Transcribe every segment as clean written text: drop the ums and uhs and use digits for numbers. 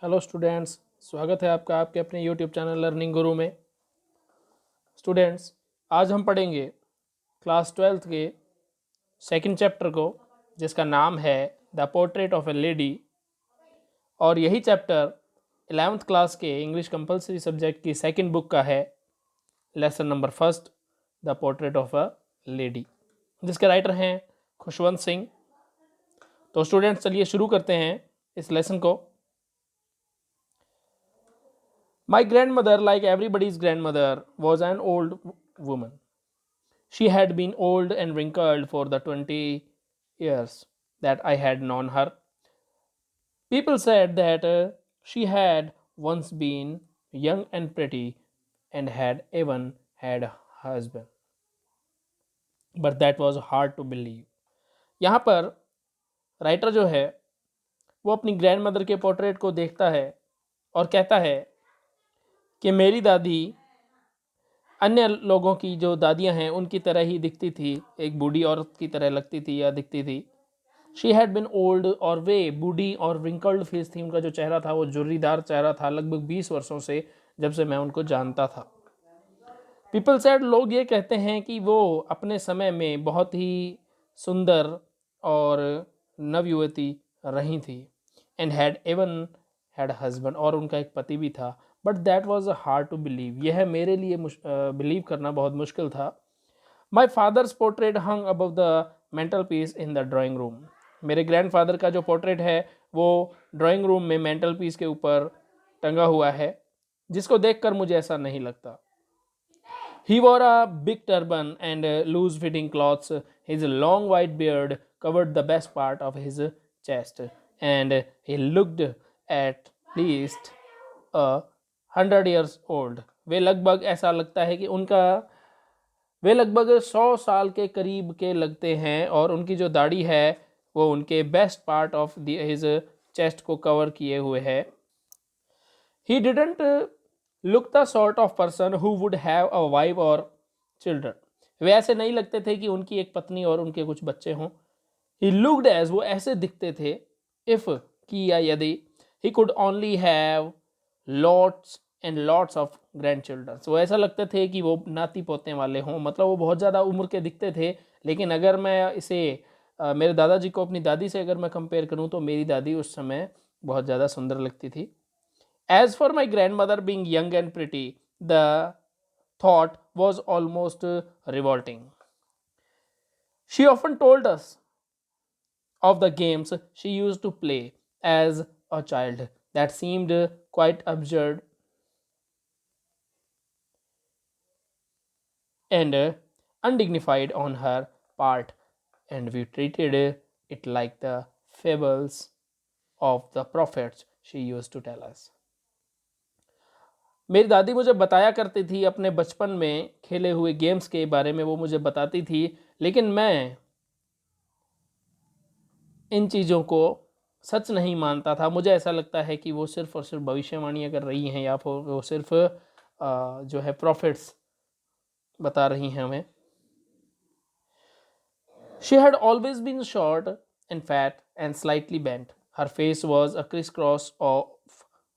Hello students, स्वागत है आपका आपके अपने यूट्यूब चैनल लर्निंग गुरु में। स्टूडेंट्स, आज हम पढ़ेंगे क्लास 12th के सेकंड चैप्टर को, जिसका नाम है the portrait of A lady. और यही चैप्टर 11th क्लास के इंग्लिश कंपलसरी सब्जेक्ट की सेकंड बुक का है, lesson number first, the portrait of a lady, जिसके राइटर हैं खुशवंत सिंह। तो स्टूडेंट्स, चलिए शुरू करते हैं इस लेसन को। My grandmother, like everybody's grandmother, was an old woman. She had been old and wrinkled for the 20 years that I had known her. People said that she had once been young and pretty and had even had a husband. But that was hard to believe. यहाँ पर writer जो है वो अपनी grand mother के portrait को देखता है और कहता है कि मेरी दादी अन्य लोगों की जो दादियां हैं उनकी तरह ही दिखती थी, एक बूढ़ी औरत की तरह लगती थी या दिखती थी। शी हैड बिन ओल्ड, और वे बूढ़ी और रिंकल्ड फेस थी। उनका जो चेहरा था वो झुर्रीदार चेहरा था, लगभग 20 वर्षों से, जब से मैं उनको जानता था। पीपल सेड, लोग ये कहते हैं कि वो अपने समय में बहुत ही सुंदर और नवयुवती रही थी। And had even had husband, और उनका एक पति भी था। But that was hard to believe, यह मेरे लिए बिलीव करना बहुत मुश्किल था। My father's portrait hung above the mantel piece in the drawing room. मेरे ग्रैंडफादर का जो पोर्ट्रेट है वो ड्राइंग रूम में मेंटल पीस के ऊपर टंगा हुआ है, जिसको देखकर मुझे ऐसा नहीं लगता। He wore a big turban and loose fitting clothes. His long white beard covered the best part of his chest, and he looked at least 100 years old. वे लगभग 100 साल के करीब के लगते हैं, और उनकी जो दाढ़ी है वो उनके best part of his chest को कवर किए हुए है। He didn't look the sort of person who would have a wife or children. वे ऐसे नहीं लगते थे कि उनकी एक पत्नी और उनके कुछ बच्चे हों। He looked as, वो ऐसे दिखते थे, if, कि या यदि, he could only have lots and lots of grandchildren. वो ऐसा लगते थे कि वो नाती पोते वाले हों, मतलब वो बहुत ज़्यादा उम्र के दिखते थे। लेकिन अगर मैं इसे मेरे दादाजी को अपनी दादी से अगर मैं कंपेयर करूं तो मेरी दादी उस समय बहुत ज़्यादा सुंदर लगती थी। As for my grandmother being young and pretty, the thought was almost revolting. She often told us of the games she used to play as a child that seemed quite absurd and undignified on her part, and we treated it like the fables of the prophets she used to tell us. मेरी दादी मुझे बताया करती थी अपने बचपन में खेले हुए गेम्स के बारे में, वो मुझे बताती थी, लेकिन मैं इन चीज़ों को सच नहीं मानता था। मुझे ऐसा लगता है कि वो सिर्फ़ और सिर्फ भविष्यवाणियाँ कर रही हैं, या फिर वो सिर्फ जो है प्रॉफिट्स बता रही हैं हमें। She had always been short and fat and slightly bent. Her face was a crisscross of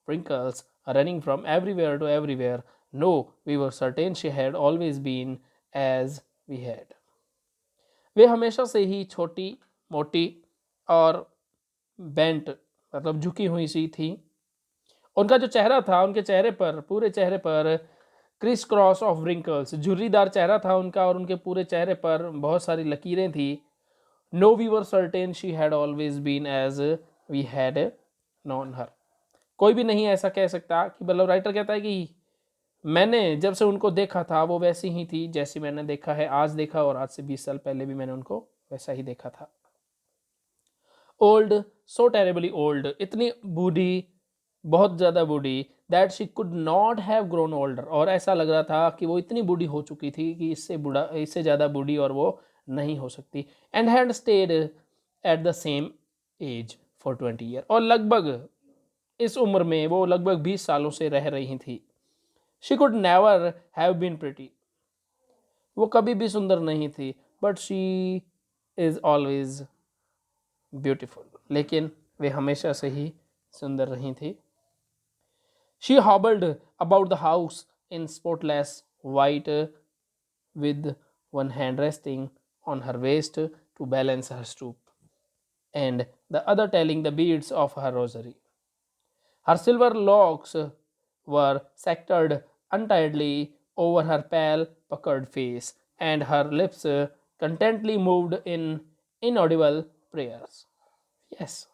wrinkles running from everywhere to everywhere. No, we were certain she had always been as we had. वे हमेशा से ही छोटी, मोटी और bent, मतलब झुकी हुई सी थी। उनका जो चेहरा था, उनके चेहरे पर, पूरे चेहरे पर क्रिस क्रॉस ऑफ रिंकल्स, झुर्रीदार चेहरा था उनका, और उनके पूरे चेहरे पर बहुत सारी लकीरें थी। No, we were certain she had always been as we had known her. कोई भी नहीं ऐसा कह सकता कि, मतलब राइटर कहता है कि मैंने जब से उनको देखा था वो वैसी ही थी जैसी मैंने देखा है, आज देखा, और आज से 20 साल पहले भी मैंने उनको वैसा ही देखा था। ओल्ड, सो टेरेबली ओल्ड, इतनी बूढ़ी, बहुत ज़्यादा बूढ़ी, that she could not have grown older, और ऐसा लग रहा था कि वो इतनी बूढ़ी हो चुकी थी कि इससे ज़्यादा बूढ़ी और वो नहीं हो सकती। And had stayed at the same age for 20 year, और लगभग इस उम्र में वो लगभग 20 सालों से रह रही थी। She could never have been pretty, वो कभी भी सुंदर नहीं थी। But she is always beautiful, लेकिन वे हमेशा से ही सुंदर रही थी। She hobbled about the house in spotless white, with one hand resting on her waist to balance her stoop, and the other telling the beads of her rosary. Her silver locks were sectored untidily over her pale, puckered face, and her lips contently moved in inaudible prayers. Yes,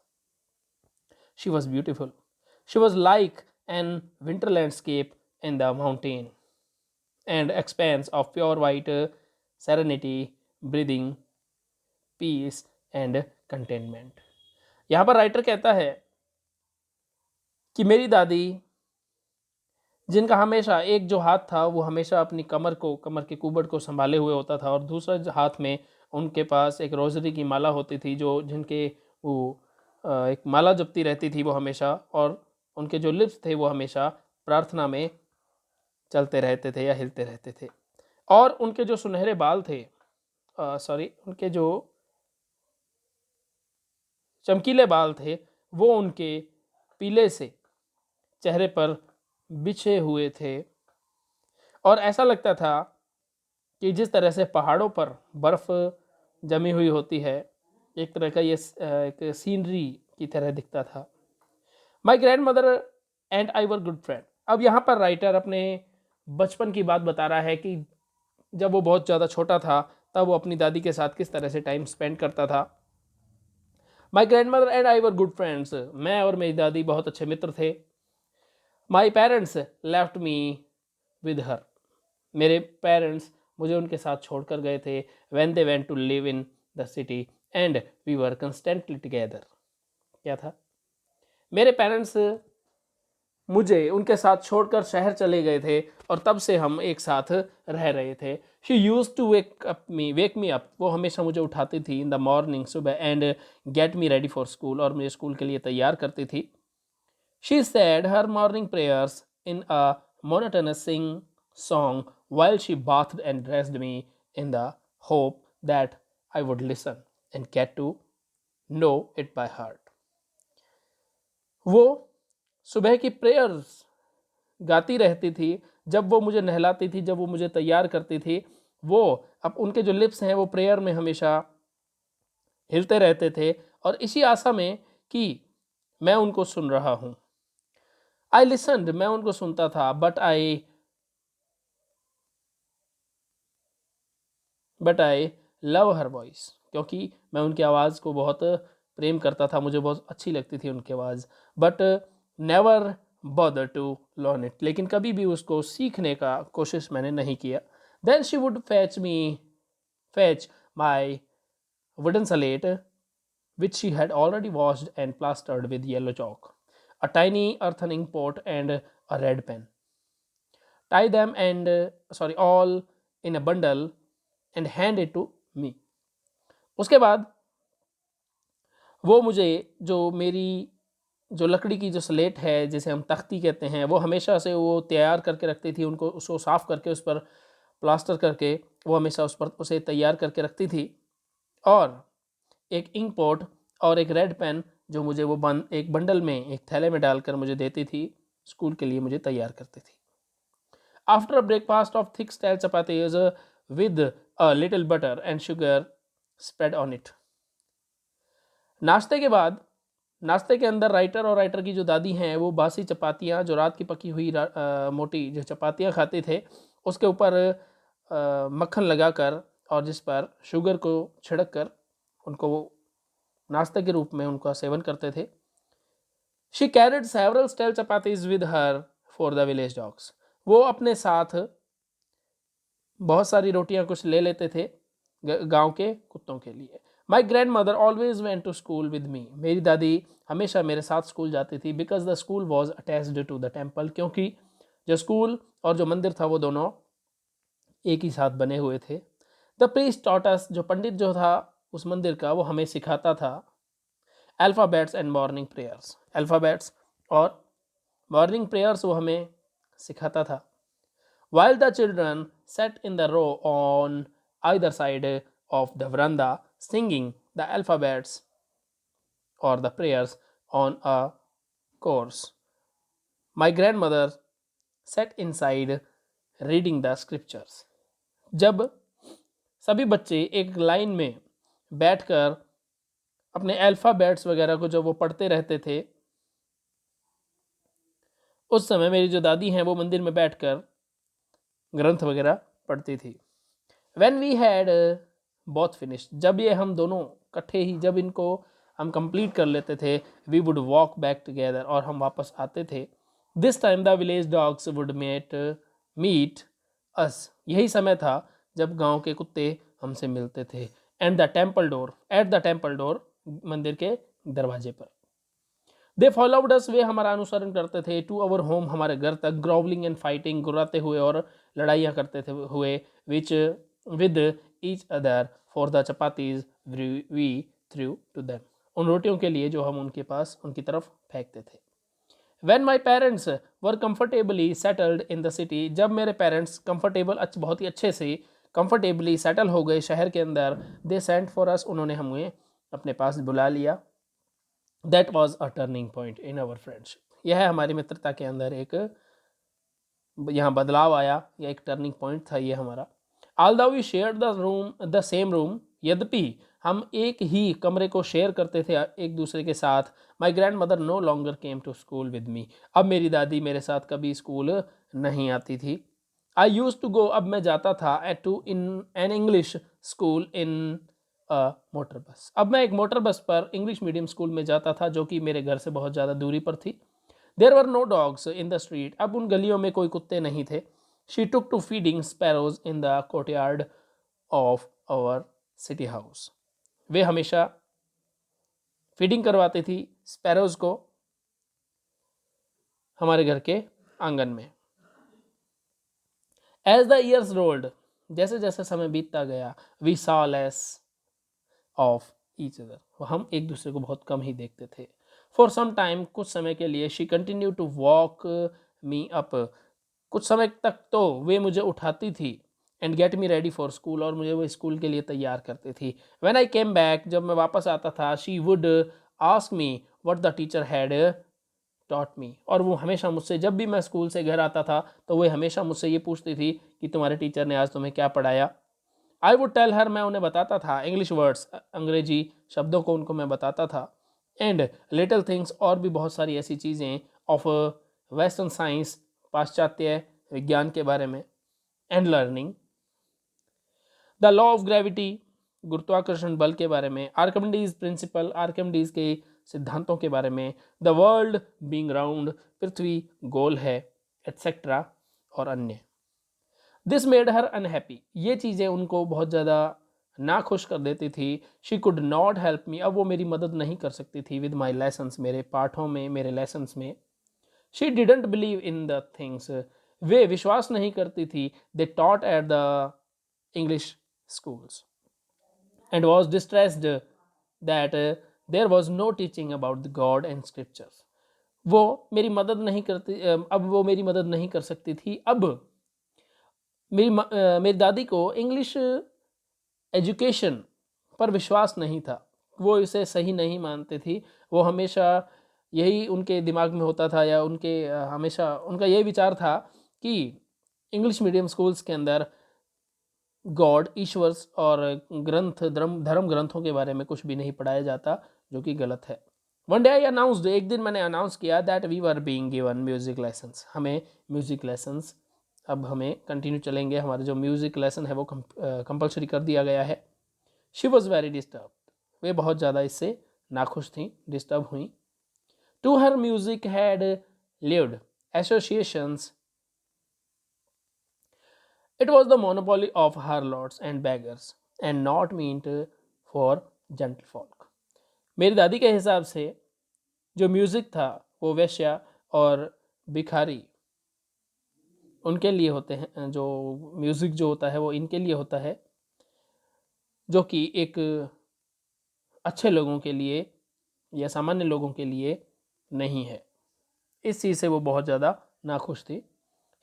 she was beautiful. She was like an winter landscape in the mountain and expanse of pure white serenity, breathing, peace and contentment. यहाँ पर writer कहता है कि मेरी दादी, जिनका हमेशा एक जो हाथ था वो हमेशा अपनी कमर के कुबड़ को संभाले हुए होता था, और दूसरा हाथ में उनके पास एक रोजरी की माला होती थी, जो जिनके वो एक माला जपती रहती थी वो हमेशा, और उनके जो लिप्स थे वो हमेशा प्रार्थना में चलते रहते थे या हिलते रहते थे, और उनके जो सुनहरे बाल थे, सॉरी, उनके जो चमकीले बाल थे वो उनके पीले से चेहरे पर बिछे हुए थे, और ऐसा लगता था कि जिस तरह से पहाड़ों पर बर्फ जमी हुई होती है, एक तरह का ये एक सीनरी की तरह दिखता था. My grandmother and I were good friend. अब यहाँ पर राइटर अपने बचपन की बात बता रहा है कि जब वो बहुत ज़्यादा छोटा था तब वो अपनी दादी के साथ किस तरह से टाइम स्पेंड करता था. My grandmother and I were good friends. मैं और मेरी दादी बहुत अच्छे मित्र थे. My parents left me with her. मेरे पेरेंट्स मुझे उनके साथ छोड़कर गए थे. When they went to live in the city and we were constantly together. क्या था? मेरे पेरेंट्स मुझे उनके साथ छोड़कर शहर चले गए थे और तब से हम एक साथ रह रहे थे. She used to wake me up. वो हमेशा मुझे उठाती थी इन द मॉर्निंग, सुबह, and get me ready for school, और मुझे स्कूल के लिए तैयार करती थी. She said her morning prayers in a monotonous song while she bathed and dressed me, in the hope that I would listen and get to know it by heart. वो सुबह की प्रेयर्स गाती रहती थी जब वो मुझे नहलाती थी, जब वो मुझे तैयार करती थी. वो अब उनके जो लिप्स हैं वो प्रेयर में हमेशा हिलते रहते थे, और इसी आशा में कि मैं उनको सुन रहा हूँ. आई लिसनड. मैं उनको सुनता था. But I love her voice. क्योंकि मैं उनकी आवाज़ को बहुत प्रेम करता था, मुझे बहुत अच्छी लगती थी उनकी आवाज़. But never bother to learn it. लेकिन कभी भी उसको सीखने का कोशिश मैंने नहीं किया. Then she would fetch my wooden slate, which she had already washed and plastered with yellow chalk, a tiny earthen pot and a red pen. Tie them all in a bundle and hand it to me. उसके बाद वो मुझे जो मेरी जो लकड़ी की जो स्लेट है, जिसे हम तख्ती कहते हैं, वो हमेशा से वो तैयार करके रखती थी. उनको उसको साफ़ करके उस पर प्लास्टर करके वो हमेशा उस पर उसे तैयार करके रखती थी. और एक इंक पॉट और एक रेड पेन जो मुझे वो एक बंडल में, एक थैले में डालकर मुझे देती थी, स्कूल के लिए मुझे तैयार करती थी. After a breakfast of thick style chapatis with a little butter and sugar spread on it. नाश्ते के बाद, नाश्ते के अंदर राइटर और राइटर की जो दादी हैं वो बासी चपातियाँ, जो रात की पकी हुई मोटी जो चपातियाँ खाते थे, उसके ऊपर मक्खन लगाकर और जिस पर शुगर को छिड़क कर उनको वो नाश्ते के रूप में उनका सेवन करते थे. She carried several stale chapatis with her for the village dogs. वो अपने साथ बहुत सारी रोटियां कुछ ले लेते थे गांव के कुत्तों के लिए. My grandmother always went to school with me. मेरी दादी हमेशा मेरे साथ स्कूल जाती थी. Because the school was attached to the temple. क्योंकि जो स्कूल और जो मंदिर था वो दोनों एक ही साथ बने हुए थे. The priest taught us. जो पंडित जो था उस मंदिर का, वो हमें सिखाता था alphabets and morning prayers. Alphabets और मॉर्निंग प्रेयर्स वो हमें सिखाता था. While the children sat in the row on either side of the veranda singing the alphabets or the prayers on a course. My grand mother said in side reading the scriptures. जब सभी बच्चे एक line में बैठकर अपने alphabets वगैरह को जब वो पढ़ते रहते थे, उस समय मेरी जो दादी हैं वो मंदिर में बैठकर ग्रंथ वगैरह पढ़ती थी। When we had both finished, जब ये हम दोनों इकट्ठे ही जब इनको हम कंप्लीट कर लेते थे, we would walk back together, और हम वापस आते थे। This time the village dogs would meet us, यही समय था जब गांव के कुत्ते हमसे मिलते थे। And the temple door, at the temple door, मंदिर के दरवाजे पर। दे फॉलोड अस, वे हमारा अनुसरण करते थे। टू अवर होम, हमारे घर तक। ग्रोवलिंग एंड फाइटिंग, गुर्राते हुए और लड़ाइयाँ करते थे हुए। Which with each other for the chapatis we threw to them, उन रोटियों के लिए जो हम उनके पास उनकी तरफ फेंकते थे। When my parents were comfortably settled in the city, जब मेरे पेरेंट्स कंफर्टेबल बहुत ही अच्छे से कंफर्टेबली सेटल हो गए शहर के अंदर, दे सेंट फॉर अस, उन्होंने हमें अपने पास बुला लिया। That was a turning point in our friendship, यह हमारी मित्रता के अंदर एक यहाँ बदलाव आया, या एक टर्निंग पॉइंट था ये हमारा। Although we share the same room, यद्यपि हम एक ही कमरे को शेयर करते थे एक दूसरे के साथ। My grandmother no longer came to school with me, अब मेरी दादी मेरे साथ कभी स्कूल नहीं आती थी। आई यूज टू गो, अब मैं जाता था to in an English school in motor bus, अब मैं एक मोटर बस पर इंग्लिश मीडियम स्कूल में जाता था जो कि मेरे घर से बहुत ज़्यादा दूरी पर थी। There were no dogs in the street, अब उन गलियों में कोई कुत्ते नहीं थे। She took to feeding sparrows in the courtyard of our city house, वे हमेशा फीडिंग करवाती थी स्पैरोज को हमारे घर के आंगन में। एज द ईयर्स रोल्ड, जैसे जैसे समय बीतता गया, we saw less of each other, हम एक दूसरे को बहुत कम ही देखते थे। फॉर सम टाइम, कुछ समय के लिए, she continue to walk me up, कुछ समय तक तो वे मुझे उठाती थी, and get me ready for school, और मुझे वो स्कूल के लिए तैयार करती थी। व्हेन आई केम बैक, जब मैं वापस आता था, she would ask me what the teacher had taught me, और वो हमेशा मुझसे, जब भी मैं स्कूल से घर आता था तो वो हमेशा मुझसे ये पूछती थी कि तुम्हारे टीचर ने आज तुम्हें क्या पढ़ाया। आई वुड टेल हर, मैं उन्हें बताता था। इंग्लिश वर्ड्स, अंग्रेजी शब्दों को उनको मैं बताता था। एंड लिटिल थिंग्स, और भी बहुत सारी ऐसी चीज़ें, ऑफ वेस्टर्न साइंस, पाश्चात्य विज्ञान के बारे में। And learning the law of gravity, गुरुत्वाकर्षण बल के बारे में। आर्किमिडीज प्रिंसिपल, आर्किमिडीज के सिद्धांतों के बारे में। द वर्ल्ड बीइंग राउंड, पृथ्वी गोल है, एटसेट्रा, और अन्य। दिस मेड हर अनहैप्पी, ये चीज़ें उनको बहुत ज़्यादा नाखुश कर देती थी। She could not help me, अब वो मेरी मदद नहीं कर सकती थी। विद माई लेसन्स, मेरे पाठों में, मेरे लेसन्स में। She didn't believe in the things, वे विश्वास नहीं करती थी। They taught at the English schools and was distressed that there was no teaching about the God and scriptures, वो मेरी मदद नहीं करती, अब वो मेरी मदद नहीं कर सकती थी। अब मेरी दादी को इंग्लिश एजुकेशन पर विश्वास नहीं था, वो इसे सही नहीं मानती थी। वो हमेशा यही उनके दिमाग में होता था, या उनके हमेशा उनका यही विचार था कि इंग्लिश मीडियम स्कूल्स के अंदर गॉड, ईश्वर और ग्रंथ, धर्म ग्रंथों के बारे में कुछ भी नहीं पढ़ाया जाता, जो कि गलत है। वन डे आई अनाउंस्ड, एक दिन मैंने अनाउंस किया, that we were being given music lessons, हमें म्यूजिक लेसन्स अब हमें कंटिन्यू चलेंगे, हमारे जो म्यूजिक लेसन है वो कंपलसरी कर दिया गया है। शी वॉज वेरी डिस्टर्ब, वे बहुत ज़्यादा इससे नाखुश थी, डिस्टर्ब हुई। To her music had lived associations, it was the monopoly of harlots and beggars and not meant for gentle folk, मेरी दादी के हिसाब से जो म्यूज़िक था वो वेश्या और भिखारी उनके लिए होते हैं, जो म्यूज़िक जो होता है वो इनके लिए होता है, जो कि एक अच्छे लोगों के लिए या सामान्य लोगों के लिए नहीं है। इस चीज़ से वो बहुत ज़्यादा नाखुश थी।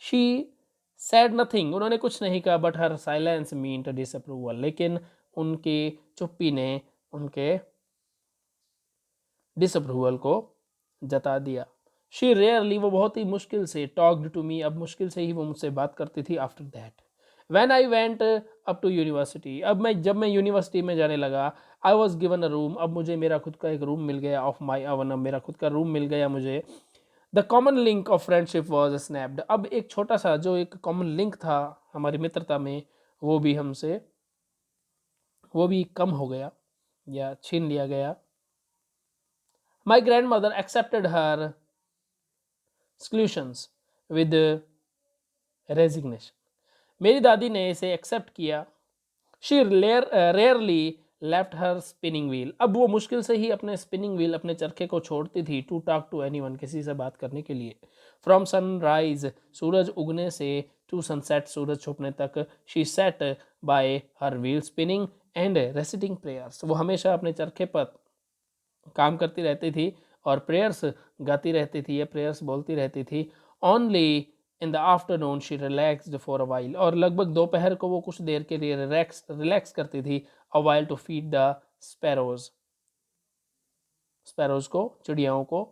शी सैड नथिंग, उन्होंने कुछ नहीं कहा, but her silence meant disapproval, लेकिन उनकी चुप्पी ने उनके डिसअप्रूवल को जता दिया। शी रेयरली, वो बहुत ही मुश्किल से, टॉक्ड टू मी, अब मुश्किल से ही वो मुझसे बात करती थी। After that when I went up to university, जब मैं यूनिवर्सिटी में जाने लगा, I was given a room, अब मुझे मेरा खुद का एक रूम मिल गया, ऑफ माई अवन, अब मेरा खुद का रूम मिल गया मुझे। The common link of friendship was snapped, अब एक छोटा सा जो एक कॉमन लिंक था हमारी मित्रता में, वो भी हमसे, वो भी कम हो गया या छीन लिया गया। My grand mother accepted her solutions with resignation, मेरी दादी ने इसे एक्सेप्ट किया। She rarely left her spinning wheel, अब वो मुश्किल से ही अपने स्पिनिंग व्हील, अपने चरखे को छोड़ती थी। टू टॉक टू एनीवन, किसी से बात करने के लिए। फ्रॉम सनराइज, सूरज उगने से, टू सनसेट, सूरज छुपने तक। She sat by her wheel spinning and reciting prayers, वो हमेशा अपने चरखे पर काम करती रहती थी और प्रेयर्स गाती रहती थी या प्रेयर्स बोलती रहती थी। Only in the afternoon she relaxed for a while, और लगभग दोपहर को वो कुछ देर के लिए रिलैक्स करती थी। A while to feed the sparrows, sparrows को, चिड़ियाओं को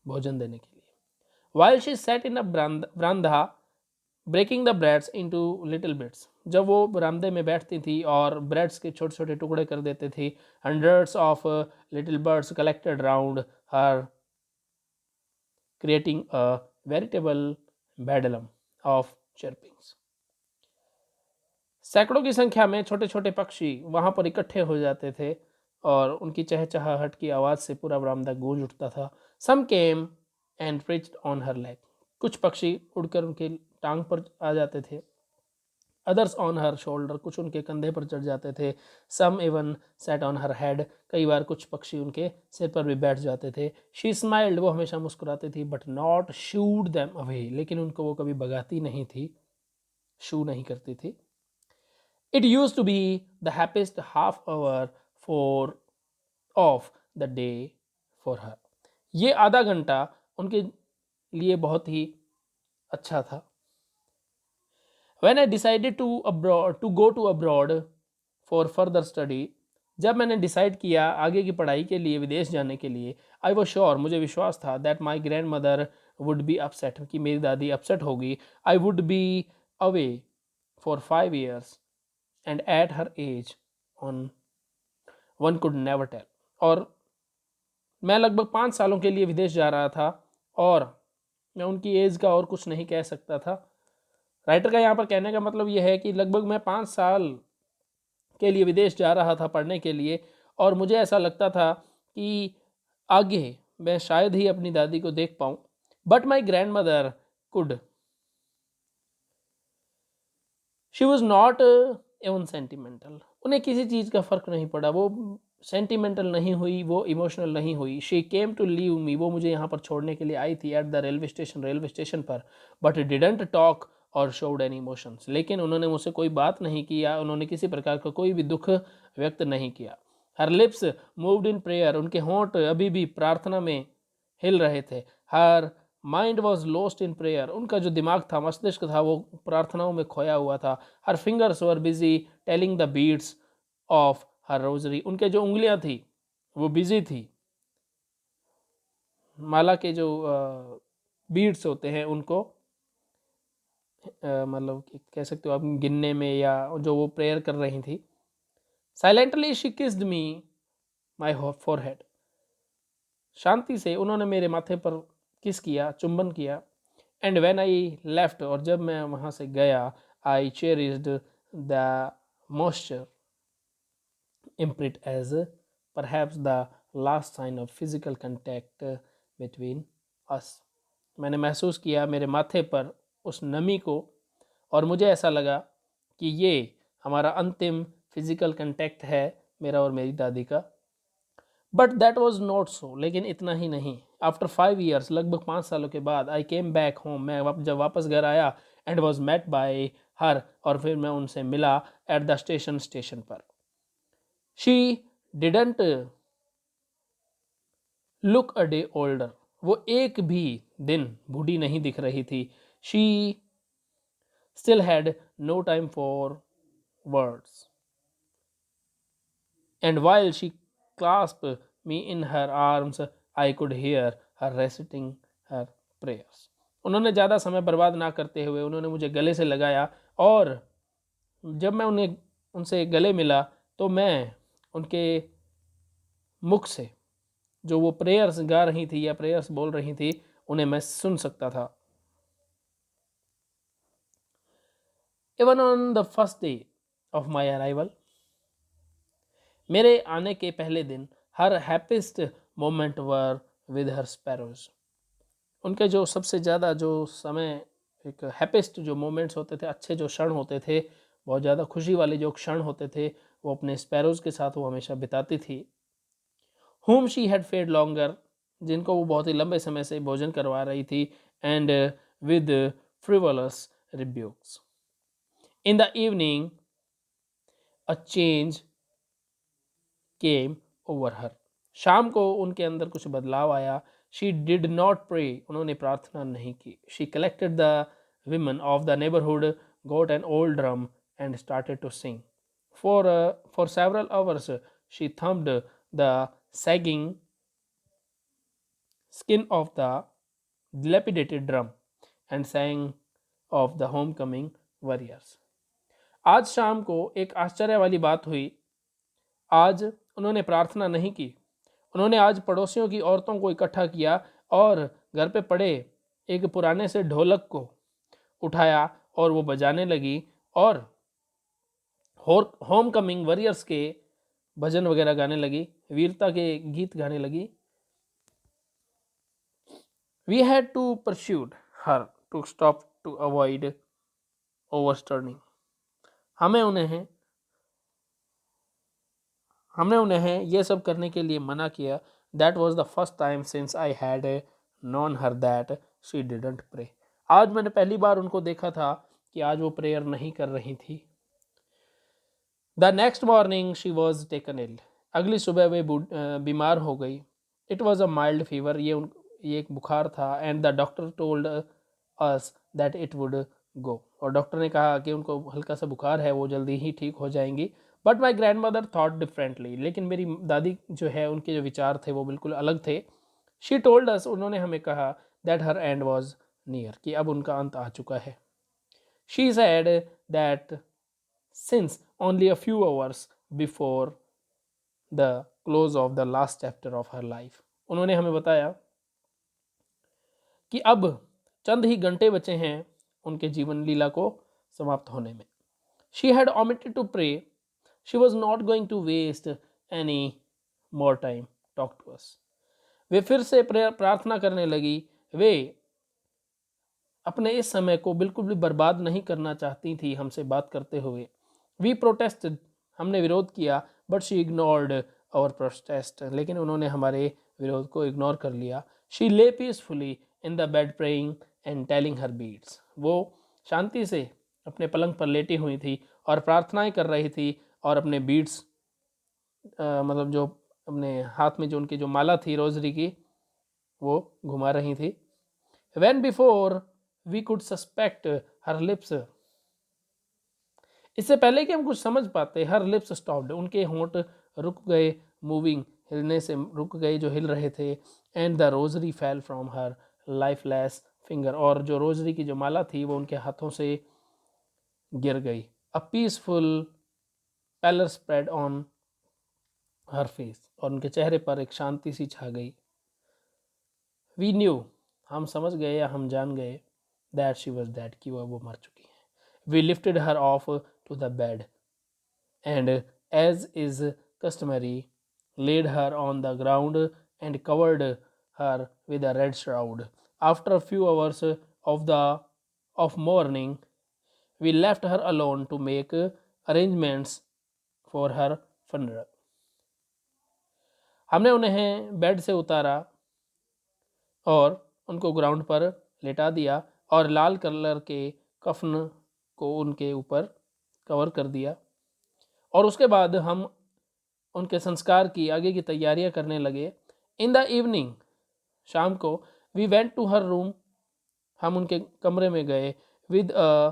भोजन देने के लिए। While she sat in a veranda breaking the breads into little bits, जब वो बरामदे में बैठती थी और ब्रेड्स के छोटे छोटे टुकड़े कर देते थे। Hundreds of little birds collected round her, creating a veritable bedlam of chirpings, सैकड़ों की संख्या में छोटे छोटे पक्षी वहां पर इकट्ठे हो जाते थे और उनकी चहचहाहट की आवाज़ से पूरा बरामदा गूंज उठता था। Some came and perched on her leg, कुछ पक्षी उड़कर उनके टांग पर आ जाते थे। अदर्स ऑन हर शोल्डर, कुछ उनके कंधे पर चढ़ जाते थे। Some even sat on her head, कई बार कुछ पक्षी उनके सिर पर भी बैठ जाते थे। शी स्माइल्ड, वो हमेशा मुस्कुराती थी। But not should them away, लेकिन उनको वो कभी भगाती नहीं थी, शू नहीं करती थी। It used to be the happiest half hour for of the day for her, ये आधा घंटा उनके लिए बहुत ही अच्छा था। When I decided to go to abroad for further study, जब मैंने डिसाइड किया आगे की पढ़ाई के लिए विदेश जाने के लिए, आई वॉज श्योर, मुझे विश्वास था, that my grandmother would be upset, कि मेरी दादी अपसेट होगी। I would be away for 5 years and at her age on one could never tell, और मैं लगभग 5 सालों के लिए विदेश जा रहा था और मैं उनकी एज का और कुछ नहीं कह सकता था। राइटर का यहाँ पर कहने का मतलब यह है कि लगभग मैं 5 साल के लिए विदेश जा रहा था पढ़ने के लिए, और मुझे ऐसा लगता था कि आगे मैं शायद ही अपनी दादी को देख पाऊँ। But my grandmother could, she was not even sentimental, उन्हें किसी चीज़ का फ़र्क नहीं पड़ा, वो सेंटिमेंटल नहीं हुई, वो इमोशनल नहीं हुई। She came to leave me, वो मुझे यहाँ पर छोड़ने के लिए आई थी, एट द रेलवे स्टेशन पर। But didn't talk or showed any emotions, लेकिन उन्होंने मुझसे कोई बात नहीं किया, उन्होंने किसी प्रकार का कोई भी दुख व्यक्त नहीं किया। हर लिप्स मूव्ड इन प्रेयर, उनके होंठ अभी भी प्रार्थना में हिल रहे थे। Her mind was lost in prayer, उनका जो दिमाग था, मस्तिष्क था, वो प्रार्थनाओं में खोया हुआ था। Her fingers were busy telling the beads of her rosary, उनके जो उंगलियां थी वो बिजी थी, माला के जो बीट्स होते हैं उनको मतलब कह सकते हो आप गिनने में, या जो वो प्रेयर कर रही थी। Silently she kissed me my forehead, शांति से उन्होंने मेरे माथे पर किस किया, चुंबन किया। एंड व्हेन आई लेफ्ट, और जब मैं वहाँ से गया, I cherished the moisture imprint as perhaps the last sign of physical contact between us, मैंने महसूस किया मेरे माथे पर उस नमी को, और मुझे ऐसा लगा कि ये हमारा अंतिम फिजिकल कंटेक्ट है, मेरा और मेरी दादी का। But that was not so, लेकिन इतना ही नहीं। आफ्टर 5 years, लगभग 5 सालों के बाद, आई केम बैक होम, मैं जब वापस घर आया, and was met by her, और फिर मैं उनसे मिला एट द स्टेशन पर। She didn't look a day older, वो एक भी दिन बूढ़ी नहीं दिख रही थी। She still had no time for words, and while she clasped me in her arms, I could hear her reciting her prayers. उन्होंने ज़्यादा समय बर्बाद ना करते हुए उन्होंने मुझे गले से लगाया, और जब मैं उनसे गले मिला तो मैं उनके मुख से जो वो प्रेयर्स गा रही थी या प्रेयर्स बोल रही थी उन्हें मैं सुन सकता था. Even on the first day of my arrival, मेरे आने के पहले दिन, her happiest moment were with her sparrows. उनके जो सबसे ज़्यादा जो समय, एक हैप्पीस्ट जो मोमेंट्स होते थे, अच्छे जो क्षण होते थे, बहुत ज़्यादा खुशी वाले जो क्षण होते थे, वो अपने स्पैरोज के साथ वो हमेशा बिताती थी. whom she had fed longer, जिनको वो बहुत ही लंबे समय से भोजन करवा रही थी, and with frivolous rebukes. In the evening, a change came over her. शाम को उनके अंदर कुछ बदलाव आया. She did not pray, उन्होंने प्रार्थना नहीं की. She collected the women of the neighborhood, got an old drum and started to sing. For several hours she thumped the sagging skin of the dilapidated drum and sang of the homecoming warriors. आज शाम को एक आश्चर्य वाली बात हुई. आज उन्होंने प्रार्थना नहीं की. उन्होंने आज पड़ोसियों की औरतों को इकट्ठा किया और घर पे पड़े एक पुराने से ढोलक को उठाया और वो बजाने लगी और होम कमिंग वॉरियर्स के भजन वगैरह गाने लगी, वीरता के गीत गाने लगी. We had to pursue her to stop to avoid overturning. हमने उन्हें ये सब करने के लिए मना किया. That was the first time since I had known her that she didn't pray. आज मैंने पहली बार उनको देखा था कि आज वो प्रेयर नहीं कर रही थी. The next morning she was taken ill. अगली सुबह वे बीमार हो गई. It was a mild fever. ये एक बुखार था. And the doctor told us that it would go. और डॉक्टर ने कहा कि उनको हल्का सा बुखार है, वो जल्दी ही ठीक हो जाएंगी. But my grand mother thought differently. लेकिन मेरी दादी जो है उनके जो विचार थे वो बिल्कुल अलग थे. शी टोल्ड अस, उन्होंने हमें कहा that her and was near, कि अब उनका अंत आ चुका है. She said that since only a few hours before the close of the last chapter of her life. उन्होंने हमें बताया कि अब चंद ही घंटे बचे हैं उनके जीवन लीला को समाप्त होने में. She had omitted to pray. She was not going to waste any more time. Talk to us. वे फिर से प्रार्थना करने लगी. वे अपने इस समय को बिल्कुल भी बर्बाद नहीं करना चाहती थी हमसे बात करते हुए. वी प्रोटेस्टेड, हमने विरोध किया. But she ignored our protest, लेकिन उन्होंने हमारे विरोध को इग्नोर कर लिया. She lay peacefully in the bed praying and telling her beads. वो शांति से अपने पलंग पर लेटी हुई थी और प्रार्थनाएं कर रही थी और अपने बीट्स, मतलब जो अपने हाथ में जो उनकी जो माला थी रोजरी की, वो घुमा रही थी. When before we could suspect her lips, इससे पहले कि हम कुछ समझ पाते, her lips stopped, उनके होंठ रुक गए, moving, हिलने से रुक गए, जो हिल रहे थे. And the rosary fell from her lifeless finger, और जो रोजरी की जो माला थी वो उनके हाथों से गिर गई. A peaceful pallor spread on her face, और उनके चेहरे पर एक शांति सी छा गई. We knew, हम समझ गए या हम जान गए, that she was dead, कि वो मर चुकी है. We lifted her off to the bed and as is customary laid her on the ground and covered her with a red shroud. After a few hours of mourning, we left her alone to make arrangements for her funeral. हमने उन्हें bed से उतारा और उनको ground पर लेटा दिया और लाल कलर के कफन को उनके ऊपर कवर कर दिया. और उसके बाद हम उनके संस्कार की आगे की तैयारियां करने लगे. इन द इवनिंग, शाम को, we went to her room, हम उनके कमरे में गए. With a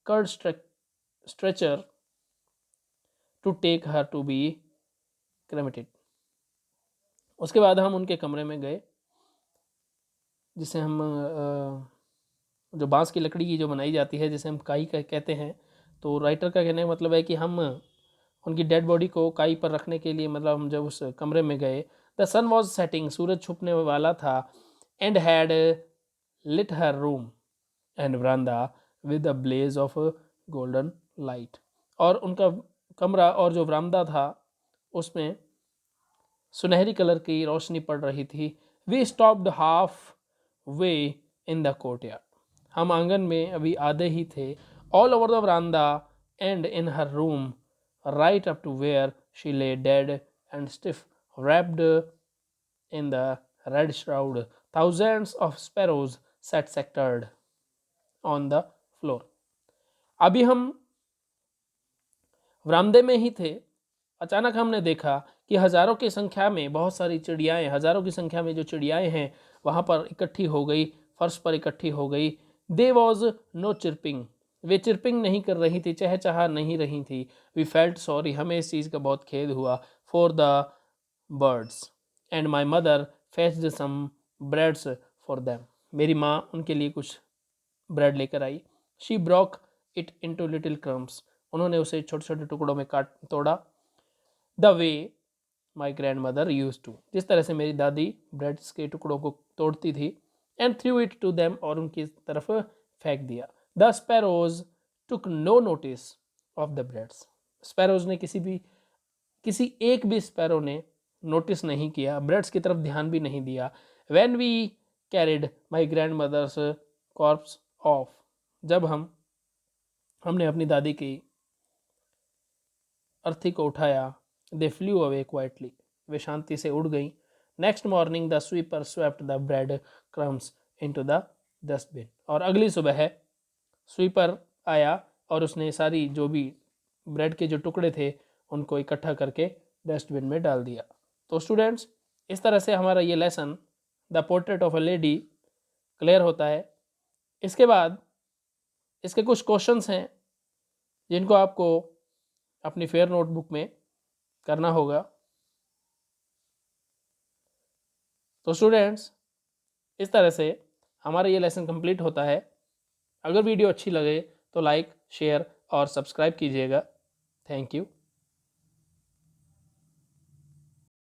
crude stretcher to take her to be cremated. उसके बाद हम उनके कमरे में गए जिसे हम जो बांस की लकड़ी की जो बनाई जाती है, जिसे हम काई कहते हैं। तो राइटर का कहने का मतलब है कि हम उनकी डेड बॉडी को काई पर रखने के लिए, मतलब हम जब उस कमरे में गए, द सन वॉज सेटिंग, सूरज छुपने वाला था, and had lit her room and veranda with a blaze of golden light. और उनका कमरा और जो वरांदा था उसमें सुनहरी कलर की रोशनी पड़ रही थी। We stopped halfway in the courtyard, हम आंगन में अभी आधे ही थे। All over the veranda and in her room right up to where she lay dead and stiff, wrapped in the red shroud. Thousands of sparrows sat sectored on the floor. अभी हम वरामदे में ही थे, अचानक हमने देखा कि हजारों की संख्या में बहुत सारी चिड़ियाएं, हजारों की संख्या में जो चिड़ियाएं हैं वहां पर इकट्ठी हो गई, फर्श पर इकट्ठी हो गई। दे वॉज नो चिरपिंग, वे चिरपिंग नहीं कर रही थी, चहचहा नहीं रही थी। वी फेल्ट सॉरी, हमें इस चीज़ का बहुत खेद हुआ। For the birds and my mother fetched some breads for them, मेरी माँ उनके लिए कुछ ब्रेड लेकर आई। She broke it into little crumbs, उन्होंने उसे छोटे छोटे टुकड़ों में काट तोड़ा। The way my grandmother use to, जिस तरह से मेरी दादी ब्रेड्स के टुकड़ों को तोड़ती थी। And threw it to them, और उनकी तरफ फेंक दिया। The sparrows took no notice of the breads, sparrows ने किसी एक भी स्पैरो ने नोटिस नहीं किया, ब्रेड्स की तरफ ध्यान भी नहीं दिया। When we carried my grandmother's corpse off, जब हमने अपनी दादी की अर्थी को उठाया। दे फ्लू अवे क्वाइटली, वे शांति से उड़ गई। Next morning the sweeper swept the bread crumbs into the dustbin, और अगली सुबह स्वीपर आया और उसने सारी जो भी ब्रेड के जो टुकड़े थे उनको इकट्ठा करके डस्टबिन में डाल दिया। तो स्टूडेंट्स, इस तरह से हमारा ये lesson the portrait of a lady clear होता है। इसके बाद इसके कुछ क्वेश्चंस हैं जिनको आपको अपनी फेयर नोटबुक में करना होगा। तो स्टूडेंट्स, इस तरह से हमारा ये लेसन कंप्लीट होता है। अगर वीडियो अच्छी लगे तो लाइक, शेयर और सब्सक्राइब कीजिएगा। Thank you.